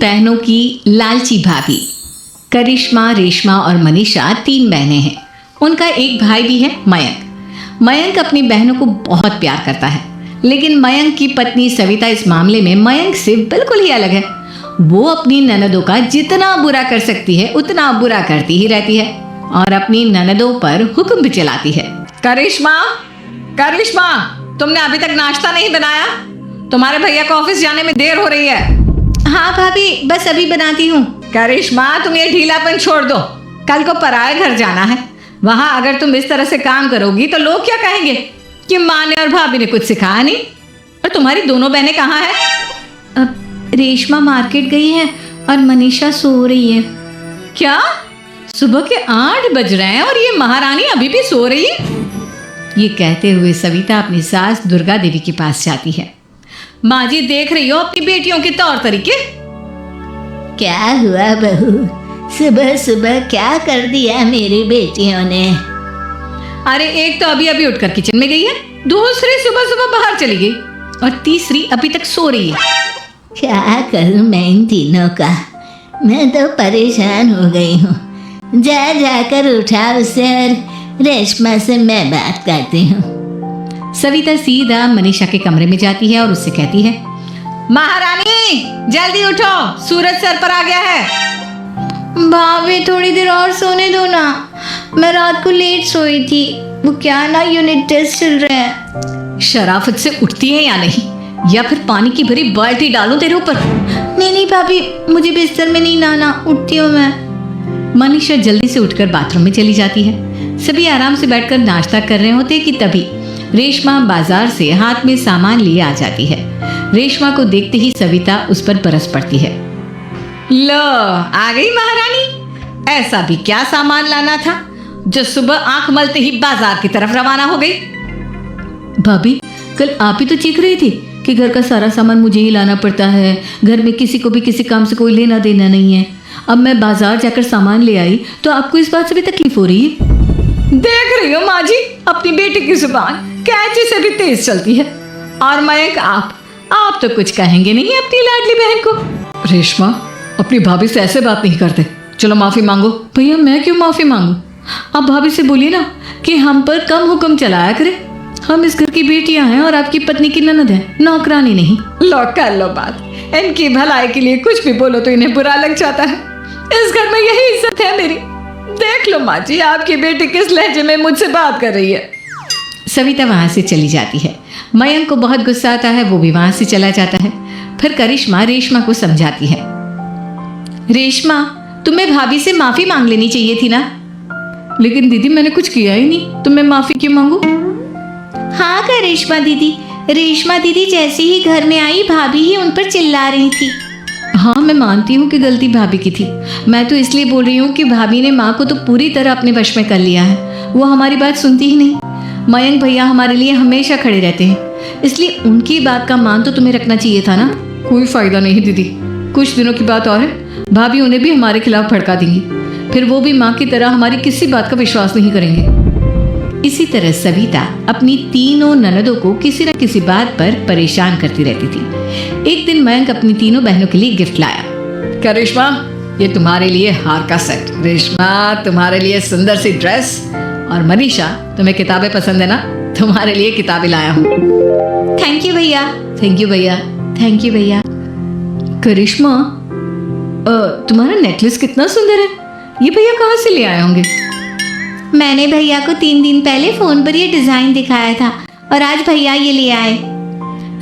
बहनों की लालची भाभी। करिश्मा, रेशमा और मनीषा 3 बहनें हैं। उनका एक भाई भी है, मयंक। मयंक अपनी बहनों को बहुत प्यार करता है, लेकिन मयंक की पत्नी सविता इस मामले में मयंक से बिल्कुल ही अलग है। वो अपनी ननदों का जितना बुरा कर सकती है उतना बुरा करती ही रहती है और अपनी ननदों पर हुक्म भी चलाती है। करिश्मा, करिश्मा, तुमने अभी तक नाश्ता नहीं बनाया? तुम्हारे भैया को ऑफिस जाने में देर हो रही है। हाँ भाभी, बस अभी बनाती हूँ। करिश्मा, तुम ये ढीलापन छोड़ दो। कल को पराये घर जाना है। वहां अगर तुम इस तरह से काम करोगी तो लोग क्या कहेंगे कि माँ ने और भाभी ने कुछ सिखाया नहीं। और तुम्हारी दोनों बहनें कहाँ हैं? रेशमा मार्केट गई है और मनीषा सो रही है। क्या? सुबह के 8 बज रहे हैं और ये महारानी अभी भी सो रही है? ये कहते हुए सविता अपनी सास दुर्गा देवी के पास जाती है। माँ जी, देख रही हो अपनी बेटियों के तौर तरीके? क्या हुआ बहू, सुबह सुबह क्या कर दिया मेरी बेटियों ने? अरे एक तो अभी अभी उठकर किचन में गई है, दूसरी सुबह सुबह बाहर चली गई और तीसरी अभी तक सो रही है। क्या करूं मैं इन तीनों का? मैं तो परेशान हो गई हूँ। जा जाकर उठा उसे और रेशमा से मैं बात करती हूँ। सविता सीधा मनीषा के कमरे में जाती है और उससे कहती है, महारानी जल्दी उठो, सूरज सर पर आ गया है। भाभी थोड़ी देर और सोने दो ना, मैं रात को लेट सोई थी। वो क्या ना यूनिट टेस्ट चल रहे हैं। शराफत से उठती है या नहीं, या फिर पानी की भरी बाल्टी डालूं तेरे ऊपर? नहीं नहीं भाभी, मुझे बिस्तर में नहीं लाना, उठती हूँ मैं। मनीषा जल्दी से उठकर बाथरूम में चली जाती है। सभी आराम से बैठकर नाश्ता कर रहे होते कि तभी रेशमा बाजार से हाथ में सामान लिए आ जाती है। रेशमा को देखते ही सविता उस पर बरस पड़ती है। लो, आ गई महारानी। ऐसा भी क्या सामान लाना था जो सुबह आंख मलते ही बाजार की तरफ रवाना हो गई? भाभी, कल आप ही तो चीख रही थी कि घर का सारा सामान मुझे ही लाना पड़ता है, घर में किसी को भी किसी काम से कोई लेना देना नहीं है। अब मैं बाजार जाकर सामान ले आई तो आपको इस बात से भी तकलीफ हो रही है? देख रही हो माँ जी, अपनी बेटी की जुबान कैंची से भी तेज चलती है। और मयंक, आप तो कुछ कहेंगे नहीं अपनी लाडली बहन को? रेशमा, अपनी भाभी से ऐसे बात नहीं करते। चलो माफी मांगो। भैया, मैं क्यों माफी मांगू? आप भाभी से बोलिए ना कि हम पर कम हुक्म चलाया करे। हम इस घर की बेटियां हैं और आपकी पत्नी की ननद है, नौकरानी नहीं। लो कर लो बात। इनकी भलाई के लिए कुछ भी बोलो तो इन्हें बुरा लग जाता है। इस घर में यही इज्जत है मेरी। देख लो माँ जी, आपकी बेटी किस लहजे में मुझसे बात कर रही है। सविता वहां से चली जाती है। मयंक को बहुत गुस्सा आता है, वो भी वहां से चला जाता है। फिर करिश्मा रेशमा को समझाती है, रेशमा, तुम्हें भाभी से माफी मांग लेनी चाहिए थी ना। लेकिन दीदी, मैंने कुछ किया ही नहीं तो मैं माफी क्यों मांगू? हाँ करिश्मा दीदी, रेशमा दीदी जैसे ही घर में आई भाभी ही उन पर चिल्ला रही थी। हाँ, मैं मानती हूँ कि गलती भाभी की थी। मैं तो इसलिए बोल रही हूँ कि भाभी ने माँ को तो पूरी तरह अपने वश में कर लिया है। वो हमारी बात सुनती ही नहीं। मयंक भैया हमारे लिए हमेशा खड़े रहते हैं, इसलिए उनकी बात का मान तो तुम्हें रखना चाहिए था ना। कोई फायदा नहीं दीदी, कुछ दिनों की बात और है, भाभी उन्हें भी हमारे खिलाफ भड़का देंगी। फिर वो भी माँ की तरह हमारी किसी बात का विश्वास नहीं करेंगे। इसी तरह सविता अपनी तीनों ननदों को किसी न किसी बात पर परेशान करती रहती थी। एक दिन मयंक अपनी तीनों बहनों के लिए गिफ्ट लाया। क्या रेशमा, ये तुम्हारे लिए हार का सेट। रेशमा, तुम्हारे लिए सुंदर सी ड्रेस। और मनीषा, तुम्हें किताबें पसंद है ना, तुम्हारे लिए किताबें लाया हूँ। थैंक यू भैया। थैंक यू भैया। थैंक यू भैया। करिश्मा, तुम्हारा नेकलेस कितना सुंदर है। ये भैया कहाँ से ले आए होंगे? मैंने भैया को 3 दिन पहले फोन पर ये डिजाइन दिखाया था और आज भैया ये ले आए।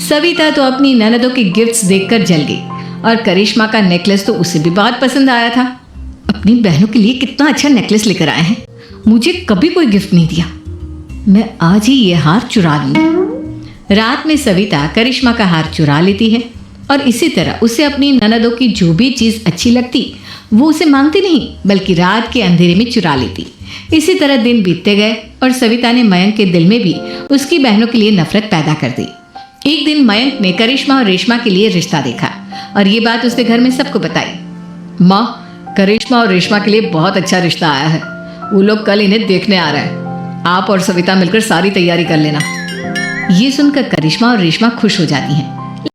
सविता तो अपनी ननदों के गिफ्ट्स देखकर जल गई और करिश्मा का नेकलेस तो उसे भी बहुत पसंद आया था। अपनी बहनों के लिए कितना अच्छा नेकलेस लेकर आए हैं, मुझे कभी कोई गिफ्ट नहीं दिया। मैं आज ही ये हार चुरा लूंगी। रात में सविता करिश्मा का हार चुरा लेती है और इसी तरह उसे अपनी ननदों की जो भी चीज अच्छी लगती वो उसे मांगती नहीं, बल्कि रात के अंधेरे में चुरा लेती। इसी तरह दिन बीतते गए और सविता ने मयंक के दिल में भी उसकी बहनों के लिए नफरत पैदा कर दी। एक दिन मयंक ने करिश्मा और रेशमा के लिए रिश्ता देखा और ये बात उसने घर में सबको बताई। माँ, करिश्मा और रेशमा के लिए बहुत अच्छा रिश्ता आया है। वो लोग कल इन्हें देखने आ रहे हैं। आप और सविता मिलकर सारी तैयारी कर लेना। ये सुनकर करिश्मा और रेशमा खुश हो जाती हैं।